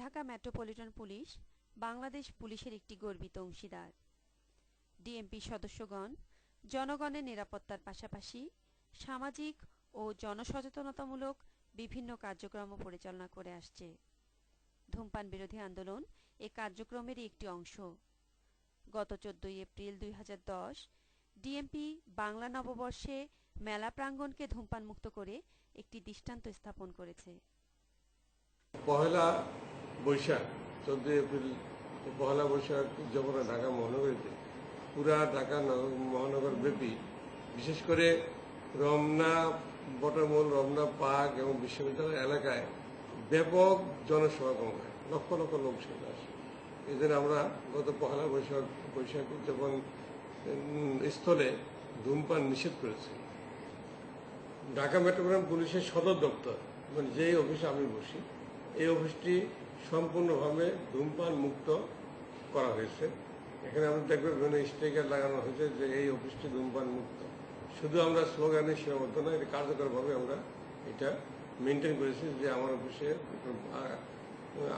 Dhaka metropolitan police Bangladesh পুলিশের একটি গর্বিত অংশীদার। ডিএমপি সদস্যগণ জনগণের নিরাপত্তার পাশাপাশি সামাজিক ও জনসচেতনতামূলক বিভিন্ন কার্যক্রম পরিচালনা করে আসছে। ধূমপান বিরোধী আন্দোলন এ কার্যক্রমেরই একটি অংশ। গত 14 এপ্রিল 2010 ডিএমপি বাংলা নববর্ষে মেলা প্রাঙ্গণকে ধূমপান মুক্ত করে একটি দৃষ্টান্ত স্থাপন করেছে। পহেলা বৈশাখ 14 এপ্রিল পহেলা বৈশাখ উদযাপনে ঢাকা মহানগরীতে পুরা ঢাকা মহানগর ব্যাপী বিশেষ করে রমনা বটমূল, রমনা পার্ক এবং বিশ্ববিদ্যালয় এলাকায় ব্যাপক জনসমাগম হয়, লক্ষ লক্ষ লোক সেখানে আসে। এই জন্য আমরা গত পহেলা বৈশাখ উদযাপন স্থলে ধূমপান নিষেধ করেছি। ঢাকা মেট্রোপলিটন পুলিশের সদর দপ্তর, মানে যেই অফিসে আমি বসি, এই অফিসটি সম্পূর্ণভাবে ধূমপান মুক্ত করা হয়েছে। এখানে আমরা দেখবেন বিভিন্ন স্টিকার লাগানো হয়েছে যে এই অফিসটি ধূমপান মুক্ত। শুধু আমরা স্লোগানে সীমাবদ্ধ নয়, এটা কার্যকরভাবে আমরা এটা মেনটেন করেছি যে আমার অফিসে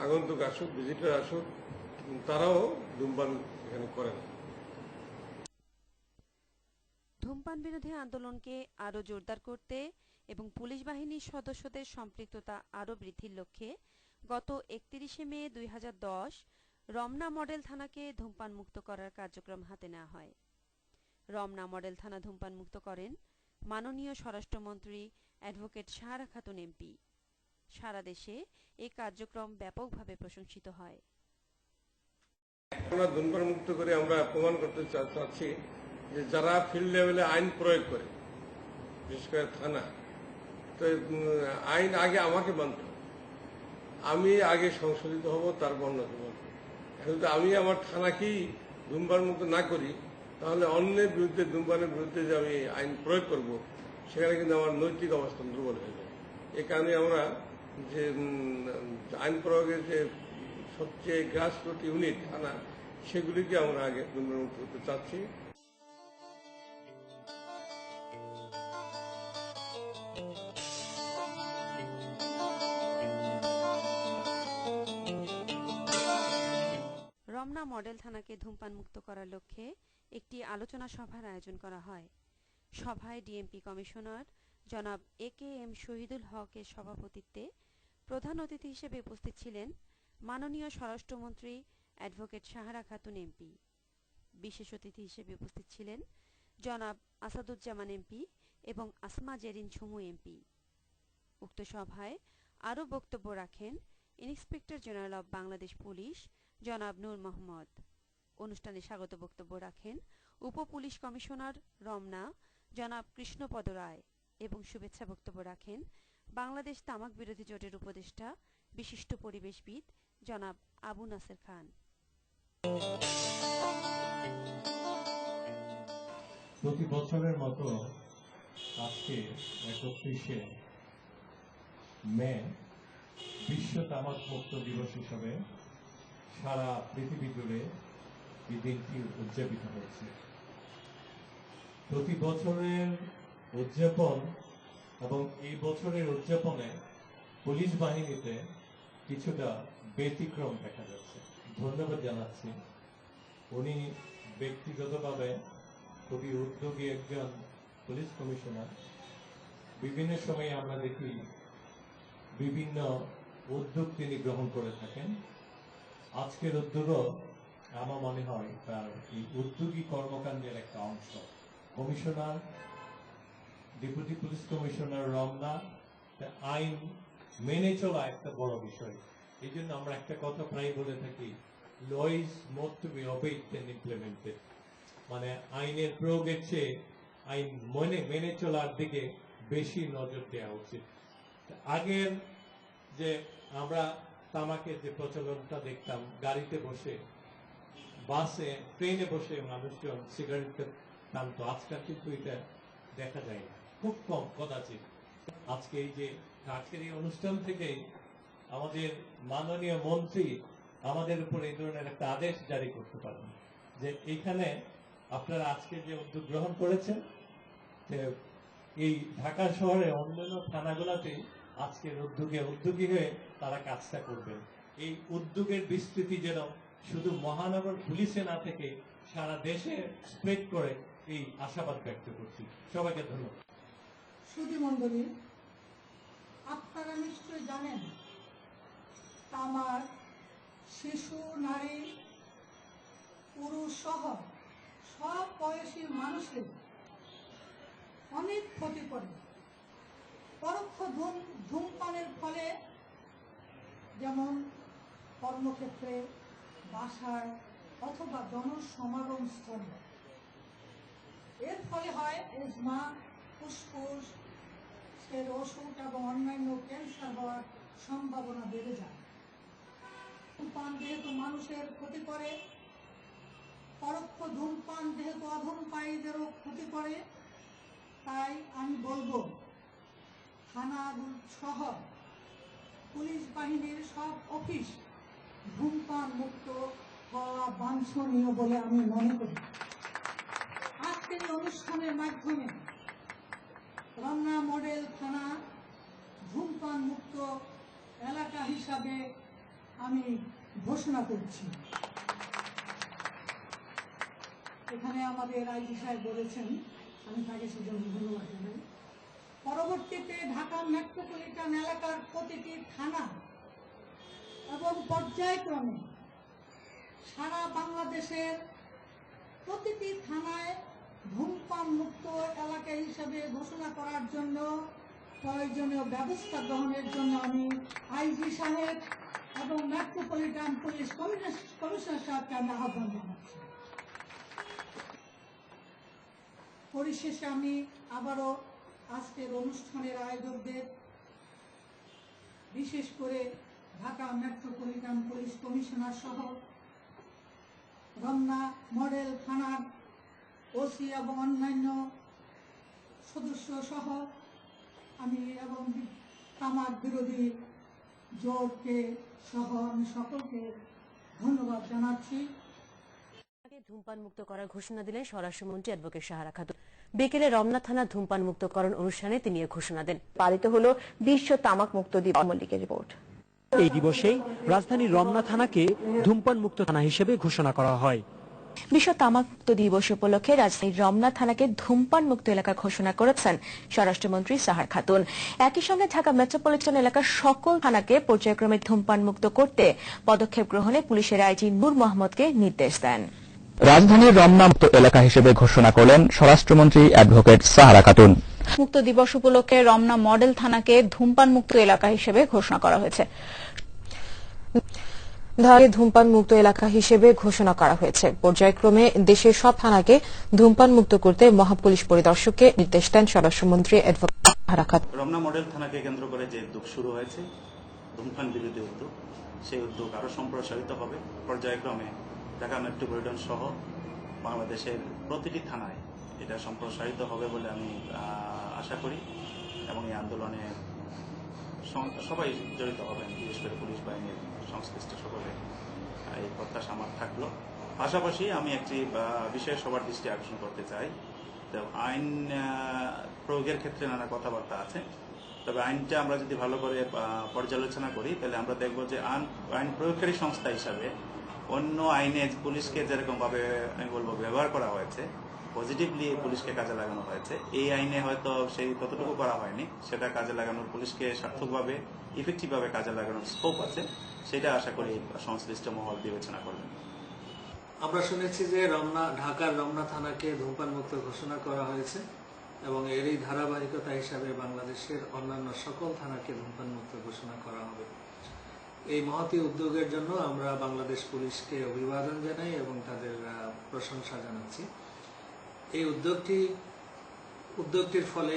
আগন্তুক আসুক, ভিজিটর আসুক, তারাও ধূমপান এখানে করে না। ধূমপান বিরোধী আন্দোলনকে আরও জোরদার করতে এবং পুলিশ বাহিনীর সদস্যদের সম্পৃক্ততা আরও বৃদ্ধির লক্ষ্যে গত 31 মে 2010 রমনা মডেল থানাকে ধূমপান মুক্ত করার কার্যক্রম হাতে নেওয়া হয়। রমনা মডেল থানা ধূমপান মুক্ত করেন মাননীয় স্বরাষ্ট্রমন্ত্রী অ্যাডভোকেট সাহারা খাতুন এমপি। সারা দেশে এই কার্যক্রম ব্যাপকভাবে প্রশংসিত হয়। আমরা ধূমপান মুক্ত করে আমরা প্রমাণ করতে চাচ্ছি যে যারা ফিল্ড লেভেলে আইন প্রয়োগ করে, বিশেষ করে থানা, তো আইন আগে আমাকে মানতে হবে, আমি আগে সংশোধিত হব, তারপর অন্যকে মানব। এখন তো আমি আমার থানাকেই ধূমপান মুক্ত না করি, তাহলে অন্যের বিরুদ্ধে, ধূমপানের বিরুদ্ধে যে আমি আইন প্রয়োগ করব, সেখানে কিন্তু আমার নৈতিক অবস্থান দুর্বল হয়ে যায়। এই কারণে আমরা যে আইন প্রয়োগের যে সবচেয়ে গ্রাসরুট ইউনিট থানা, সেগুলিকে আমরা আগে ধূমপান মুক্ত করতে চাচ্ছি। রমনা মডেল থানাকে ধূমপান মুক্ত করার লক্ষ্যে একটি আলোচনা সভার আয়োজন করা হয়। সভায় ডিএমপি কমিশনার জনাব AKM শহীদুল হকের সভাপতিত্বে প্রধান অতিথি হিসেবে উপস্থিত ছিলেন মাননীয় স্বরাষ্ট্রমন্ত্রী অ্যাডভোকেট সাহারা খাতুন এমপি। বিশেষ অতিথি হিসেবে উপস্থিত ছিলেন জনাব আসাদুজ্জামান এমপি এবং আসমা জেরিন ঝুমু এমপি। উক্ত সভায় আরও বক্তব্য রাখেন inspector general of Bangladesh police জনাব নূর মোহাম্মদ। অনুষ্ঠানে স্বাগত বক্তব্য রাখেন উপ পুলিশ কমিশনার রমনা জনাব কৃষ্ণপদ রায় এবং শুভেচ্ছা বক্তব্য রাখেন বাংলাদেশ তামাক বিরোধী জোটের উপদেষ্টা বিশিষ্ট পরিবেশবিদ জনাব আবু নাসের খান। প্রতি বছরের মতো আজকে 31শে মে বিশ্ব তামাক মুক্ত দিবস হিসাবে সারা পৃথিবী জুড়ে এই দিনটি উদযাপিত হয়েছে। প্রতি বছরের উদযাপন এবং এই বছরের উদযাপনে পুলিশ বাহিনীতে কিছুটা ব্যতিক্রম দেখা যাচ্ছে। ধন্যবাদ জানাচ্ছি, উনি ব্যক্তিগতভাবে খুবই উদ্যোগী একজন পুলিশ কমিশনার। বিভিন্ন সময়ে আমরা দেখি বিভিন্ন উদ্যোগ তিনি গ্রহণ করে থাকেন। আজকের উদ্যোগও আমার মনে হয় তার এই উদ্যোগী কর্মকাণ্ডের একটা অংশ। Commissioner, deputy police commissioner Ramna, আইন মেনে চলা একটা বড় বিষয়। এই জন্য আমরা একটা কথা প্রায় বলে থাকি, law is more to be obeyed than implemented. মানে আইনের প্রয়োগের চেয়ে আইন মেনে চলার দিকে বেশি নজর দেওয়া উচিত। আগের যে আমরা তামাকের যে প্রচলনটা দেখতাম, গাড়িতে বসে, বাসে, ট্রেনে বসে মানুষজন সিগারেট টানতো, আজকাল কিন্তু এটা দেখা যায় না, খুব কম, কদাচিৎ। আজকের এই অনুষ্ঠান থেকেই আমাদের মাননীয় মন্ত্রী আমাদের উপর এই ধরনের একটা আদেশ জারি করতে পারেন যে এইখানে আপনারা আজকে যে উদ্যোগ গ্রহণ করেছেন, এই ঢাকা শহরে অন্যান্য থানাগুলোতে আজকের উদ্যোগী হয়ে তারা কাজটা করবেন। এই উদ্যোগের বিস্তৃতি যেন শুধু মহানগর পুলিশে না থেকে সারা দেশে স্প্রেড করে এই আশাবাদ ব্যক্ত করছি। সবাইকে ধন্যবাদ। সুধী মণ্ডলী, আপনারা নিশ্চয়ই জানেন তামাক শিশু, নারী, পুরুষ সহ সব বয়সী মানুষের অনেক ক্ষতি করে। পরোক্ষ ধূমপানের ফলে যেমন কর্মক্ষেত্রে, বাসায় অথবা জনসমাগম স্থলে, এর ফলে হয় এজমা, ফুসফুস এর অসুখ এবং অন্যান্য ক্যান্সার হওয়ার সম্ভাবনা বেড়ে যায়। ধূমপান যেহেতু মানুষের ক্ষতি করে, পরোক্ষ ধূমপান যেহেতু অধূমপায়ীদেরও ক্ষতি করে, তাই আমি বলবো থানা সহ পুলিশ বাহিনীর সব অফিস ধূমপান মুক্ত হওয়া বাঞ্ছনীয় বলে আমি মনে করি। আজকের অনুষ্ঠানের মাধ্যমে রমনা মডেল থানা ধূমপান মুক্ত এলাকা হিসাবে আমি ঘোষণা করছি। এখানে আমাদের আইজি সাহেব বলেছেন, আমি তাকে সেজন্য ধন্যবাদ জানাই। পরবর্তীতে ঢাকা মেট্রোপলিটন এলাকার প্রতিটি থানা এবং পর্যায়ক্রমে সারা বাংলাদেশের প্রতিটি থানায় ধূমপান মুক্ত এলাকা হিসেবে ঘোষণা করার জন্য প্রয়োজনীয় ব্যবস্থা গ্রহণের জন্য আমি আইজি সাহেব এবং মেট্রোপলিটন পুলিশ কমিশনার সাহেবকে আমি আহ্বান জানাচ্ছি। পরিশেষে আমি আবারও আজকের অনুষ্ঠানের আয়োজকদের, বিশেষ করে ঢাকা মেট্রোপলিটন পুলিশ কমিশনার সহ রমনা মডেল থানার ওসি এবং অন্যান্য সদস্য সহ আমি এবং তামাক বিরোধী জোটকে সহ আমি সকলকে ধন্যবাদ জানাচ্ছি। ধূমপান মুক্ত করার ঘোষণা দিলেন স্বরাষ্ট্রমন্ত্রী অ্যাডভোকেট সাহারা খাতুন। বিকেলে রমনা থানা ধূমপান মুক্তকরণ অনুষ্ঠানে তিনি এ ঘোষণা দেন। পালিত হলো বিশ্ব তামাক মুক্ত দিবস। মল্লিকের রিপোর্ট। এই দিবসেই রাজধানীর রমনা থানাকে ধূমপান মুক্ত থানা হিসেবে ঘোষণা করা হয়। বিশ্ব তামাক মুক্ত দিবস উপলক্ষে রাজধানীর রমনা থানাকে ধূমপান মুক্ত এলাকা ঘোষণা করেছেন স্বরাষ্ট্রমন্ত্রী সাহারা খাতুন। একই সঙ্গে ঢাকা মেট্রোপলিটন এলাকার সকল থানাকে পর্যায়ক্রমে ধূমপান মুক্ত করতে পদক্ষেপ গ্রহণে পুলিশের আইজি নূর মোহাম্মদকে নির্দেশ দেন। রাজধানীর রমনা মুক্ত এলাকা হিসেবে ঘোষণা করলেন স্বরাষ্ট্রমন্ত্রী অ্যাডভোকেট সাহারা খাতুন। মুক্ত দিবস উপলক্ষে রমনা মডেল থানাকে ধূমপান মুক্ত এলাকা হিসেবে ঘোষণা করা হয়েছে। ধূমপান মুক্ত এলাকা হিসেবে ঘোষণা করা হয়েছে। পর্যায়ক্রমে দেশের সব থানাকে ধূমপান মুক্ত করতে মহাপুলিশ পরিদর্শককে নির্দেশ দেন স্বরাষ্ট্রমন্ত্রী অ্যাডভোকেট সাহারা খাতুন। রমনা মডেল থানাকে কেন্দ্র করে যে উদ্যোগ শুরু হয়েছে, ধূমপান বিরোধী উদ্যোগ, সেই উদ্যোগ আরো সম্প্রসারিত হবে। পর্যায়ক্রমে ঢাকা মেট্রোপলিটন সহ বাংলাদেশের প্রতিটি থানায় এটা সম্প্রসারিত হবে বলে আমি আশা করি এবং এই আন্দোলনে সবাই জড়িত হবেন, বিশেষ করে পুলিশ বাহিনীর সংশ্লিষ্ট সকলে এই প্রত্যাশা আমার থাকলো। পাশাপাশি আমি একটি বিষয়ে সবার দৃষ্টি আকর্ষণ করতে চাই। তো আইন প্রয়োগের ক্ষেত্রে নানা কথাবার্তা আছে, তবে আইনটা আমরা যদি ভালো করে পর্যালোচনা করি তাহলে আমরা দেখব যে আইন প্রয়োগকারী সংস্থা হিসাবে অন্য আইনে পুলিশকে যেরকম ভাবে আমি বলবো ব্যবহার করা হয়েছে, পজিটিভলি পুলিশকে কাজে লাগানো হয়েছে, এই আইনে হয়তো সেই ততটুকু করা হয়নি। সেটা কাজে লাগানোর, পুলিশকে সার্থকভাবে ইফেক্টিভ ভাবে কাজে লাগানোর স্কোপ আছে, সেটা আশা করি সংশ্লিষ্ট মহল বিবেচনা করবেন। আমরা শুনেছি যে ঢাকার রমনা থানাকে ধূমপান মুক্ত ঘোষণা করা হয়েছে এবং এরই ধারাবাহিকতা হিসাবে বাংলাদেশের অন্যান্য সকল থানাকে ধূমপান মুক্ত ঘোষণা করা হবে। এই মহতী উদ্যোগের জন্য আমরা বাংলাদেশ পুলিশকে অভিবাদন জানাই এবং তাদের প্রশংসা জানাচ্ছি। এই উদ্যোগটির ফলে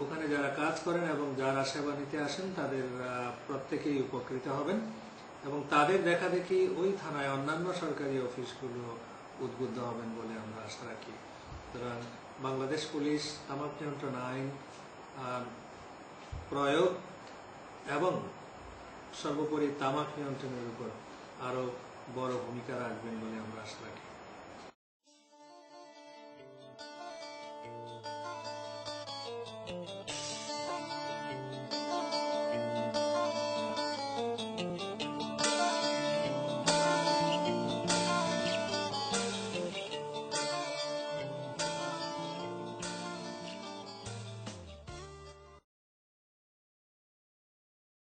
ওখানে যারা কাজ করেন এবং যারা সেবা নিতে আসেন তাদের প্রত্যেকেই উপকৃত হবেন এবং তাদের দেখা দেখি ওই থানায় অন্যান্য সরকারি অফিসগুলো উদ্বুদ্ধ হবেন বলে আমরা আশা রাখি। সুতরাং বাংলাদেশ পুলিশ তামাক নিয়ন্ত্রণ আইন প্রয়োগ এবং সর্বোপরি তামাক নিয়ন্ত্রণের উপর আরো বড় ভূমিকা রাখবেন বলে আমরা আশা রাখি।